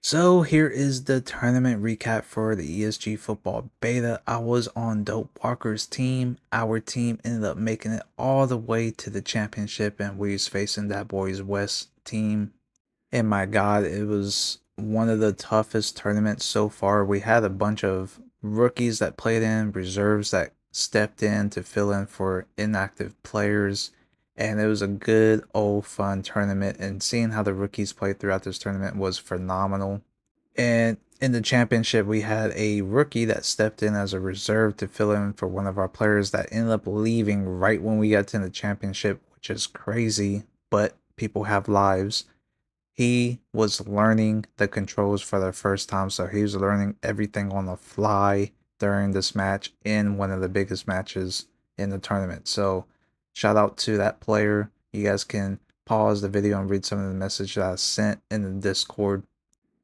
So here is the tournament recap for the ESG Football Beta. I was on Dope Walker's team. Our team ended up making it all the way to the championship, and we was facing that boys West team. And my God, it was one of the toughest tournaments so far. We had a bunch of rookies that played in, reserves that stepped in to fill in for inactive players. And it was a good old fun tournament. And seeing how the rookies played throughout this tournament was phenomenal. And in the championship, we had a rookie that stepped in as a reserve to fill in for one of our players that ended up leaving right when we got to the championship, which is crazy, but people have lives. He was learning the controls for the first time, so he was learning everything on the fly during this match in one of the biggest matches in the tournament. So, shout out to that player. You guys can pause the video and read some of the message that I sent in the Discord.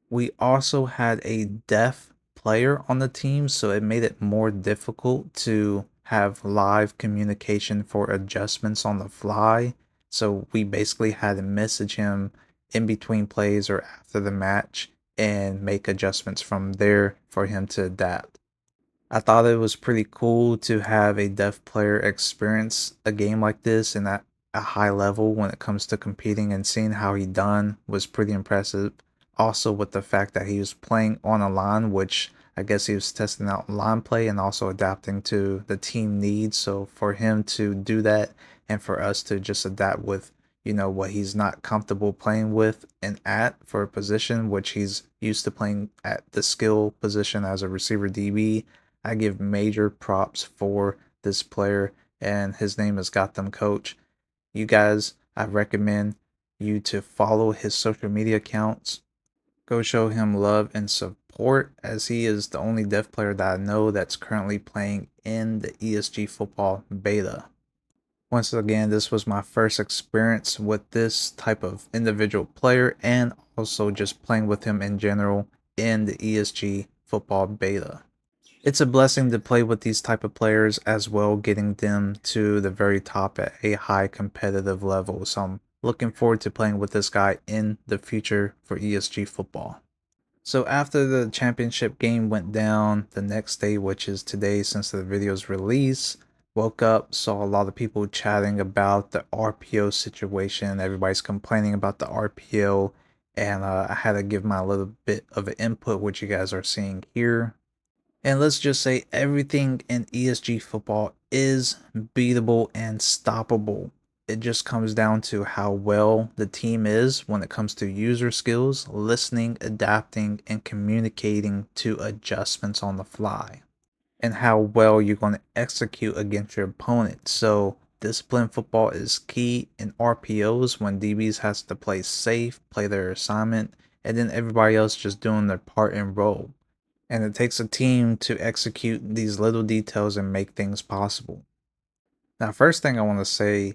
We also had a deaf player on the team, so it made it more difficult to have live communication for adjustments on the fly. So we basically had to message him in between plays or after the match and make adjustments from there for him to adapt. I thought it was pretty cool to have a deaf player experience a game like this and at a high level when it comes to competing, and seeing how he done was pretty impressive. Also with the fact that he was playing on a line, which I guess he was testing out line play and also adapting to the team needs. So for him to do that and for us to just adapt with, what he's not comfortable playing with and at for a position which he's used to playing at the skill position as a receiver DB, I give major props for this player, and his name is Gotham Coach. You guys, I recommend you to follow his social media accounts. Go show him love and support, as he is the only deaf player that I know that's currently playing in the ESG Football Beta. Once again, this was my first experience with this type of individual player and also just playing with him in general in the ESG Football Beta. It's a blessing to play with these type of players as well, getting them to the very top at a high competitive level. So I'm looking forward to playing with this guy in the future for ESG Football. So after the championship game went down, the next day, which is today since the video's release, woke up, saw a lot of people chatting about the RPO situation. Everybody's complaining about the RPO, and I had to give my little bit of an input, which you guys are seeing here. And let's just say everything in ESG football is beatable and stoppable. It just comes down to how well the team is when it comes to user skills, listening, adapting, and communicating to adjustments on the fly, and how well you're going to execute against your opponent. So discipline football is key in RPOs when DBs has to play safe, play their assignment, and then everybody else just doing their part and role. And it takes a team to execute these little details and make things possible. Now, first thing I want to say,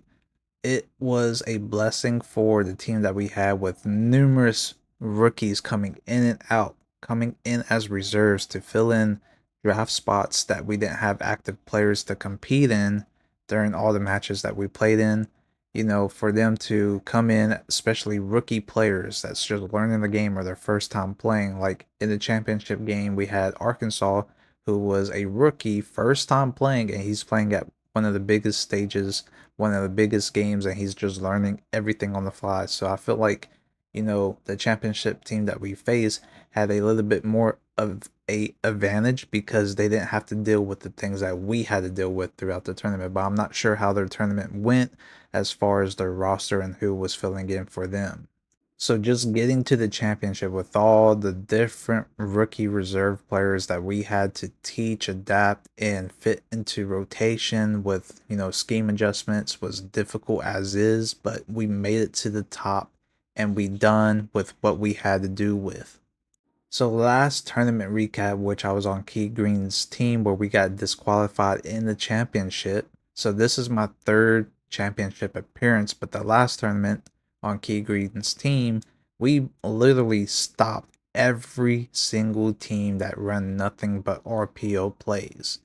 it was a blessing for the team that we had with numerous rookies coming in and out, coming in as reserves to fill in draft spots that we didn't have active players to compete in during all the matches that we played in. For them to come in, especially rookie players that's just learning the game or their first time playing. Like in the championship game, we had Arkansas, who was a rookie, first time playing, and he's playing at one of the biggest stages, one of the biggest games, and he's just learning everything on the fly. So I feel like, the championship team that we faced had a little bit more of a advantage because they didn't have to deal with the things that we had to deal with throughout the tournament. But I'm not sure how their tournament went as far as their roster and who was filling in for them. So just getting to the championship with all the different rookie reserve players that we had to teach, adapt, and fit into rotation with, scheme adjustments was difficult as is, but we made it to the top and we done with what we had to do with. So last tournament recap, which I was on Key Green's team where we got disqualified in the championship. So this is my third championship appearance, but the last tournament on Key Green's team, we literally stopped every single team that run nothing but RPO plays.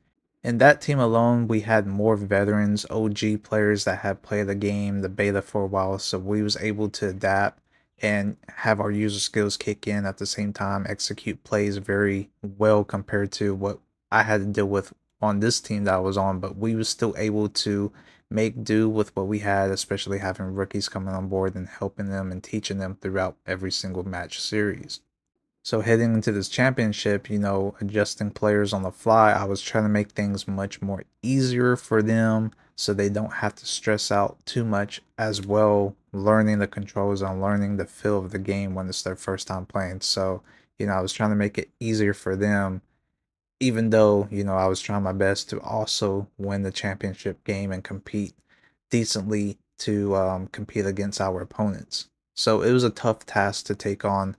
In that team alone, we had more veterans, OG players that had played the game, the beta for a while, so we was able to adapt and have our user skills kick in at the same time, execute plays very well compared to what I had to deal with on this team that I was on, but we were still able to make do with what we had, especially having rookies coming on board and helping them and teaching them throughout every single match series. So heading into this championship, adjusting players on the fly, I was trying to make things much more easier for them so they don't have to stress out too much as well, learning the controls and learning the feel of the game when it's their first time playing. So, I was trying to make it easier for them, even though, I was trying my best to also win the championship game and compete decently to compete against our opponents. So it was a tough task to take on,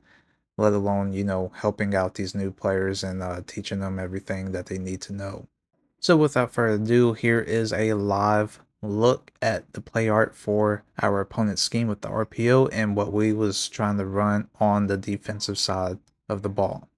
let alone, helping out these new players and teaching them everything that they need to know. So without further ado, here is a live look at the play art for our opponent's scheme with the RPO and what we was trying to run on the defensive side of the ball.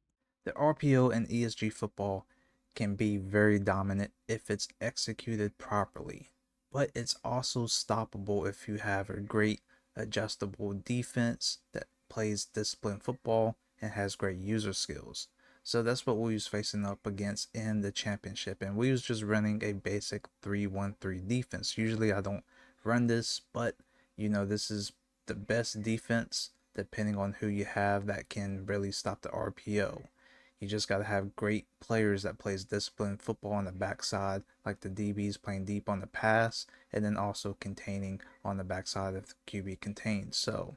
The RPO in ESG football can be very dominant if it's executed properly, but it's also stoppable if you have a great adjustable defense that plays disciplined football and has great user skills. So that's what we was facing up against in the championship, and we was just running a basic 3-1-3 defense. Usually I don't run this, but this is the best defense depending on who you have that can really stop the RPO. You just got to have great players that plays disciplined football on the backside, like the DBs playing deep on the pass, and then also containing on the backside if the QB contains. So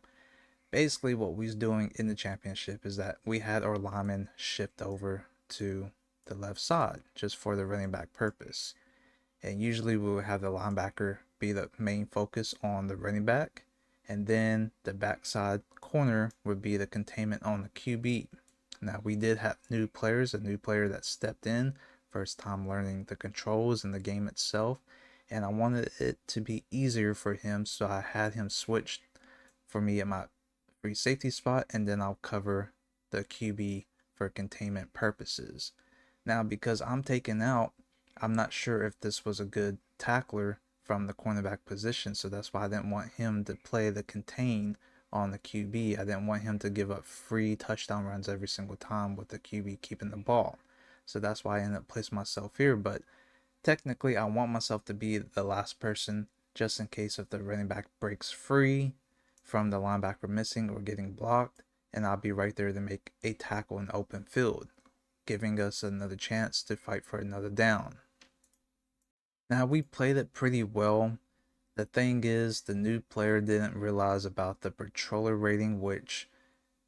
basically what we was doing in the championship is that we had our linemen shift over to the left side just for the running back purpose. And usually we would have the linebacker be the main focus on the running back, and then the backside corner would be the containment on the QB. Now we did have new players, a new player that stepped in, first time learning the controls and the game itself, and I wanted it to be easier for him, so I had him switch for me at my free safety spot, and then I'll cover the QB for containment purposes. Now, because I'm taken out, I'm not sure if this was a good tackler from the cornerback position, so that's why I didn't want him to play the contain on the QB. I didn't want him to give up free touchdown runs every single time with the QB keeping the ball. So that's why I ended up placing myself here, but technically I want myself to be the last person just in case if the running back breaks free from the linebacker missing or getting blocked, and I'll be right there to make a tackle in open field, giving us another chance to fight for another down. Now we played it pretty well. The thing is, the new player didn't realize about the patroller rating, which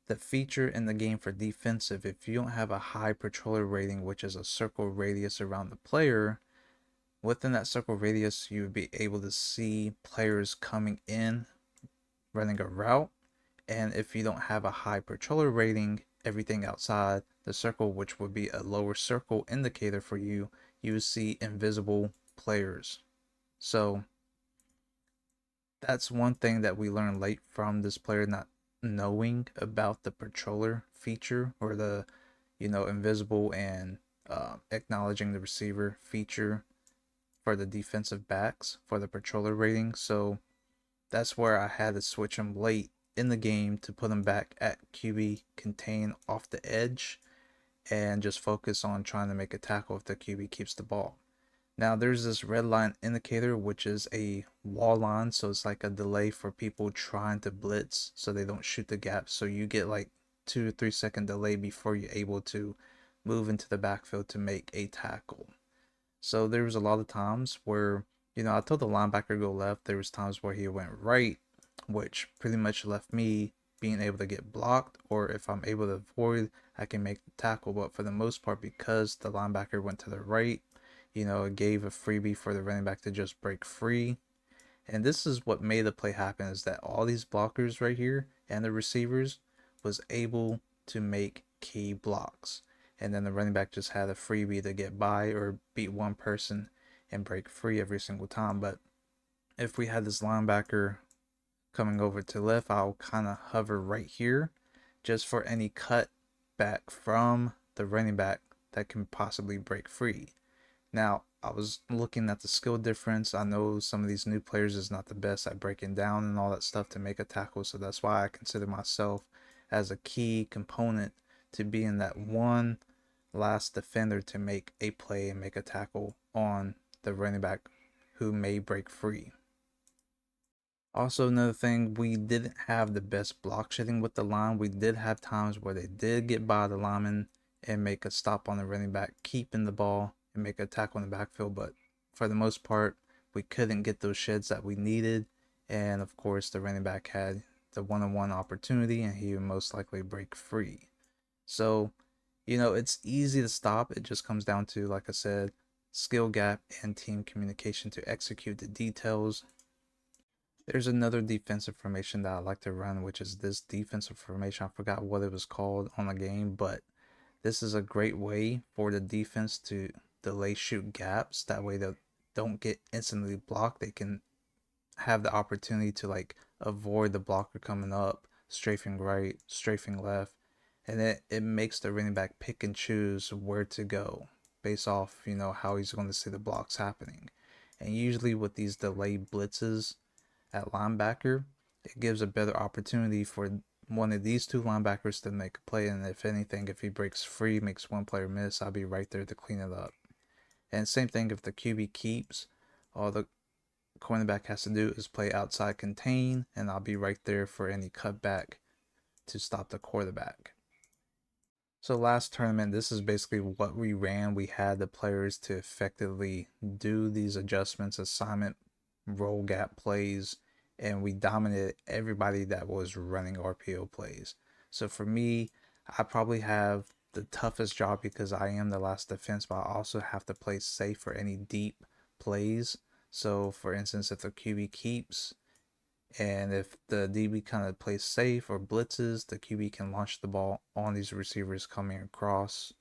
the feature in the game for defensive, if you don't have a high patroller rating, which is a circle radius around the player, within that circle radius, you would be able to see players coming in, running a route. And if you don't have a high patroller rating, everything outside the circle, which would be a lower circle indicator for you, you would see invisible players. So that's one thing that we learned late from this player not knowing about the patroller feature, or the invisible and acknowledging the receiver feature for the defensive backs for the patroller rating. So that's where I had to switch him late in the game to put him back at QB contain off the edge and just focus on trying to make a tackle if the QB keeps the ball. Now there's this red line indicator, which is a wall line, so it's like a delay for people trying to blitz so they don't shoot the gap. So you get like 2 to 3 second delay before you're able to move into the backfield to make a tackle. So there was a lot of times where, I told the linebacker go left. There was times where he went right, which pretty much left me being able to get blocked, or if I'm able to avoid, I can make the tackle. But for the most part, because the linebacker went to the right, it gave a freebie for the running back to just break free. And this is what made the play happen, is that all these blockers right here and the receivers was able to make key blocks. And then the running back just had a freebie to get by or beat one person and break free every single time. But if we had this linebacker coming over to left, I'll kind of hover right here just for any cut back from the running back that can possibly break free. Now, I was looking at the skill difference. I know some of these new players is not the best at breaking down and all that stuff to make a tackle, so that's why I consider myself as a key component to being that one last defender to make a play and make a tackle on the running back who may break free. Also, another thing, we didn't have the best block shedding with the line. We did have times where they did get by the lineman and make a stop on the running back, keeping the ball and make a tackle in the backfield. But for the most part, we couldn't get those sheds that we needed. And of course, the running back had the one-on-one opportunity and he would most likely break free. So, it's easy to stop. It just comes down to, like I said, skill gap and team communication to execute the details. There's another defensive formation that I like to run, which is this defensive formation. I forgot what it was called on the game, but this is a great way for the defense to delay shoot gaps. That way they don't get instantly blocked. They can have the opportunity to like avoid the blocker coming up, strafing right, strafing left, and it makes the running back pick and choose where to go based off, how he's going to see the blocks happening. And usually with these delayed blitzes, at linebacker, it gives a better opportunity for one of these two linebackers to make a play. And if anything, if he breaks free, makes one player miss, I'll be right there to clean it up. And same thing if the QB keeps, all the cornerback has to do is play outside contain, and I'll be right there for any cutback to stop the quarterback. So last tournament, this is basically what we ran. We had the players to effectively do these adjustments, assignment, roll gap plays, and we dominated everybody that was running RPO plays. So for me, I probably have the toughest job because I am the last defense, but I also have to play safe for any deep plays. So for instance, if the QB keeps, and if the DB kind of plays safe or blitzes, the QB can launch the ball on these receivers coming across,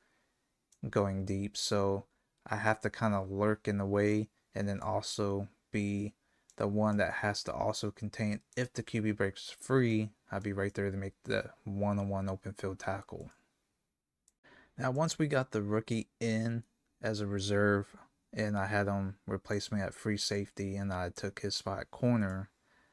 going deep. So I have to kind of lurk in the way and then also be the one that has to also contain. If the QB breaks free, I'll be right there to make the one-on-one open field tackle. Now, once we got the rookie in as a reserve and I had him replace me at free safety and I took his spot at corner,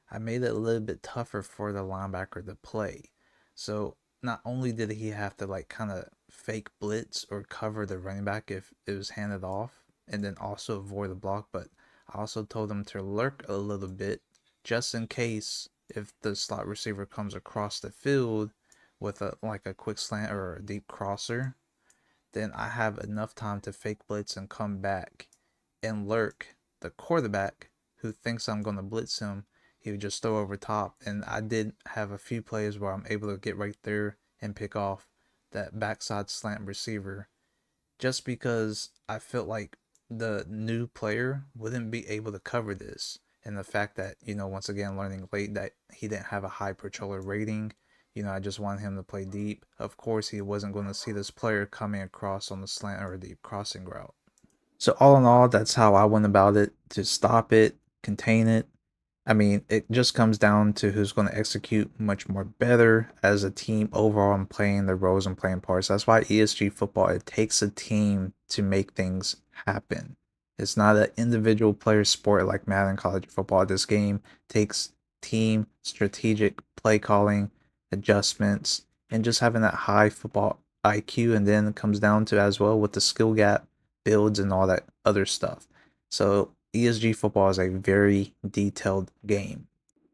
I made it a little bit tougher for the linebacker to play. So not only did he have to like kind of fake blitz or cover the running back if it was handed off and then also avoid the block, but I also told him to lurk a little bit just in case if the slot receiver comes across the field with a quick slant or a deep crosser, then I have enough time to fake blitz and come back and lurk the quarterback who thinks I'm going to blitz him. He would just throw over top. And I did have a few plays where I'm able to get right there and pick off that backside slant receiver just because I felt like the new player wouldn't be able to cover this. And the fact that, once again, learning late that he didn't have a high patroller rating, I just wanted him to play deep. Of course, he wasn't going to see this player coming across on the slant or a deep crossing route. So, all in all, that's how I went about it to stop it, contain it. I mean, it just comes down to who's going to execute much more better as a team overall and playing the roles and playing parts. That's why ESG football, it takes a team to make things happen. It's not an individual player sport like Madden College Football. This game takes team strategic play calling, adjustments, and just having that high football IQ. And then it comes down to as well with the skill gap builds and all that other stuff. So ESG football is a very detailed game.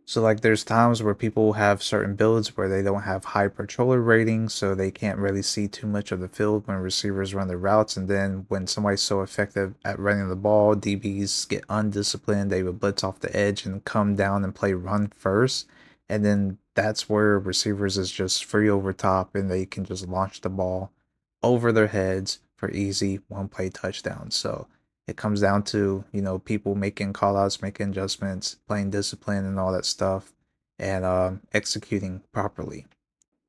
So like there's times where people have certain builds where they don't have high patroller ratings, so they can't really see too much of the field when receivers run their routes. And then when somebody's so effective at running the ball, DBs get undisciplined, they would blitz off the edge and come down and play run first. And then that's where receivers is just free over top and they can just launch the ball over their heads for easy one play touchdowns. So it comes down to, people making call outs, making adjustments, playing discipline and all that stuff, and executing properly.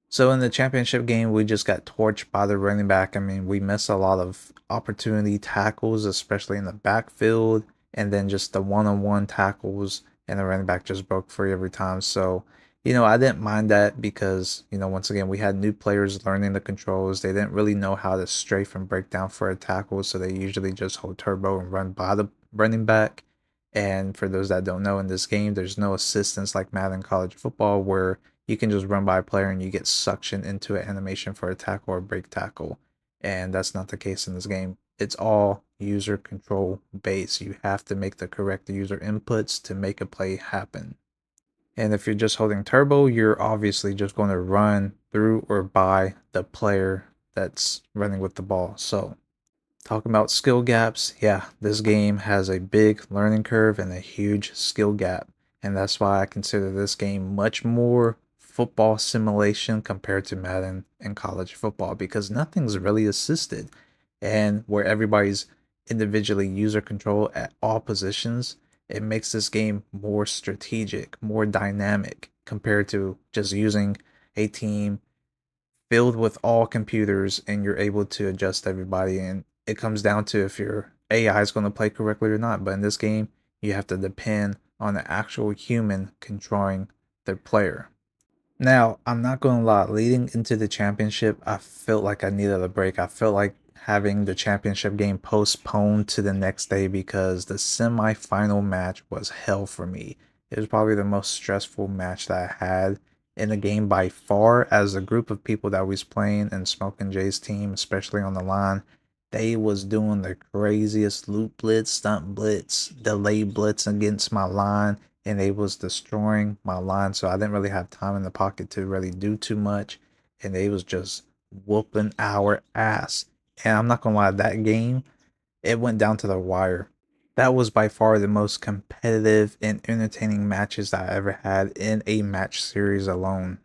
So in the championship game, we just got torched by the running back. I mean, we missed a lot of opportunity tackles, especially in the backfield, and then just the one-on-one tackles, and the running back just broke free every time. So I didn't mind that because, once again, we had new players learning the controls. They didn't really know how to strafe and break down for a tackle, so they usually just hold turbo and run by the running back. And for those that don't know, in this game, there's no assistance like Madden College Football where you can just run by a player and you get suctioned into an animation for a tackle or break tackle. And that's not the case in this game. It's all user control based. You have to make the correct user inputs to make a play happen. And if you're just holding turbo, you're obviously just going to run through or by the player that's running with the ball. So, talking about skill gaps, yeah, this game has a big learning curve and a huge skill gap. And that's why I consider this game much more football simulation compared to Madden and college football because nothing's really assisted. And where everybody's individually user control at all positions, it makes this game more strategic, more dynamic compared to just using a team filled with all computers and you're able to adjust everybody. And it comes down to if your AI is going to play correctly or not. But in this game, you have to depend on the actual human controlling their player. Now, I'm not going to lie, leading into the championship, I felt like I needed a break. I felt like having the championship game postponed to the next day because the semi-final match was hell for me. It was probably the most stressful match that I had in the game by far. As a group of people that was playing and Smoking Jay's team, especially on the line, they was doing the craziest loop blitz, stunt blitz, delay blitz against my line, and they was destroying my line, so I didn't really have time in the pocket to really do too much, and they was just whooping our ass. And I'm not gonna lie, that game, it went down to the wire. That was by far the most competitive and entertaining matches that I ever had in a match series alone.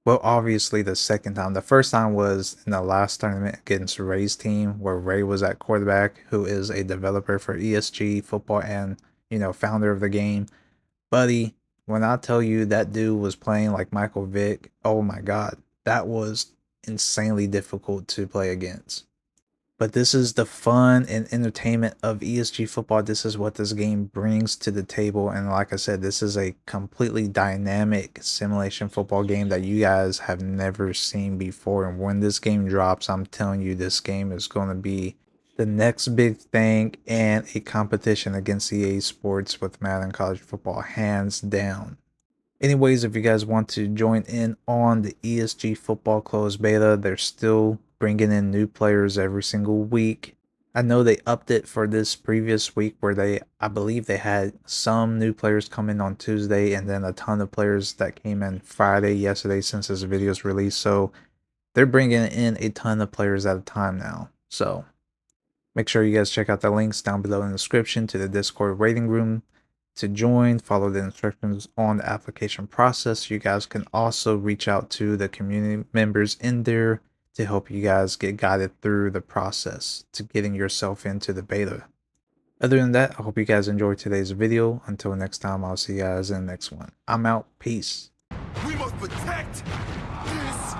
Well, obviously the second time. The first time was in the last tournament against Ray's team, where Ray was at quarterback, who is a developer for ESG Football and, founder of the game. Buddy, when I tell you that dude was playing like Michael Vick, oh my god, that was insanely difficult to play against. But this is the fun and entertainment of ESG football. This is what this game brings to the table. And like I said, this is a completely dynamic simulation football game that you guys have never seen before. And when this game drops, I'm telling you, this game is going to be the next big thing and a competition against EA Sports with Madden College Football, hands down. Anyways, if you guys want to join in on the ESG Football closed beta, they're still bringing in new players every single week. I know they upped it for this previous week where I believe they had some new players come in on Tuesday and then a ton of players that came in Friday, yesterday, since this video's released. So they're bringing in a ton of players at a time now. So make sure you guys check out the links down below in the description to the Discord waiting room to join. Follow the instructions on the application process. You guys can also reach out to the community members in there to help you guys get guided through the process to getting yourself into the beta. Other than that, I hope you guys enjoyed today's video. Until next time, I'll see you guys in the next one. I'm out. Peace. We must protect this